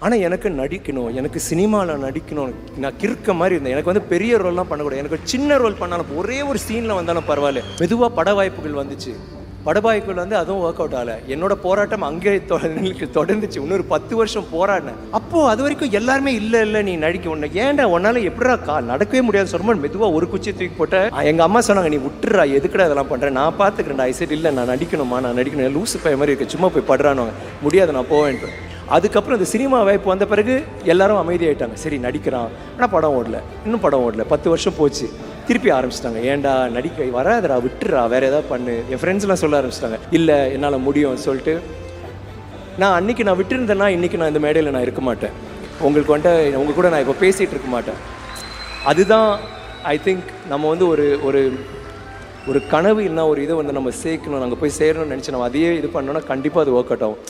ஆனால் எனக்கு நடிக்கணும், எனக்கு சினிமாவில் நடிக்கணும், நான் கிறுக்க மாதிரி இருந்தேன். எனக்கு வந்து பெரிய ரோல்லாம் பண்ணக்கூடாது, எனக்கு சின்ன ரோல் பண்ணாலும் ஒரே ஒரு சீனில் வந்தாலும் பரவாயில்ல. மெதுவாக பட வாய்ப்புகள் வந்துச்சு. பட வாய்ப்புகள் வந்து அதுவும் ஒர்க் அவுட் ஆகலை. என்னோட போராட்டம் அங்கே தொடர்ந்துச்சு. இன்னொரு 10 வருஷம் போராடினேன். அப்போது அது வரைக்கும் எல்லாருமே இல்லை நீ நடிக்க ஒன்று ஏன்டா உன்னால எப்படா நடக்கவே முடியாது சொல்லும்போது மெதுவாக ஒரு குச்சி தூக்கி போட்டேன். எங்கள் அம்மா சொன்னாங்க, நீ விட்டுறா, எதுக்குடா இதெல்லாம் பண்ணுறேன், நான் பார்த்துக்கிறேன்டா. ஐ சரி இல்லை, நான் நடிக்கணும், லூசு பைய மாதிரி இருக்கு, சும்மா போய் படுறானுங்க, முடியாது, நான் போவேன்ட்டு. அதுக்கப்புறம் இந்த சினிமா வாய்ப்பு வந்த பிறகு எல்லாரும் அமைதியாயிட்டாங்க. சரி நடிக்கிறான், ஆனால் படம் ஓடல, இன்னும் படம் ஓடல. 10 வருஷம் போச்சு. திருப்பி ஆரம்பிச்சிட்டாங்க, ஏன்டா நடிக்க வராதடா, விட்டுறா, வேறு ஏதாவது பண்ணு. என் ஃப்ரெண்ட்ஸ்லாம் சொல்ல ஆரம்பிச்சிட்டாங்க, இல்லை என்னால் முடியும்னு சொல்லிட்டு. அன்றைக்கி நான் விட்டுருந்தேன்னா இன்றைக்கி நான் இந்த மேடையில் நான் இருக்க மாட்டேன். உங்களுக்கு வந்துட்டு உங்கள் கூட நான் இப்போ பேசிகிட்டு இருக்க மாட்டேன். அதுதான் ஐ திங்க் நம்ம வந்து ஒரு கனவு இல்லைனா ஒரு இதை வந்து நம்ம சேர்க்கணும், நாங்கள் போய் சேரணும்னு நினச்சி நம்ம அதையே இது பண்ணோன்னா கண்டிப்பாக அது ஒர்க் அவுட் ஆகும்.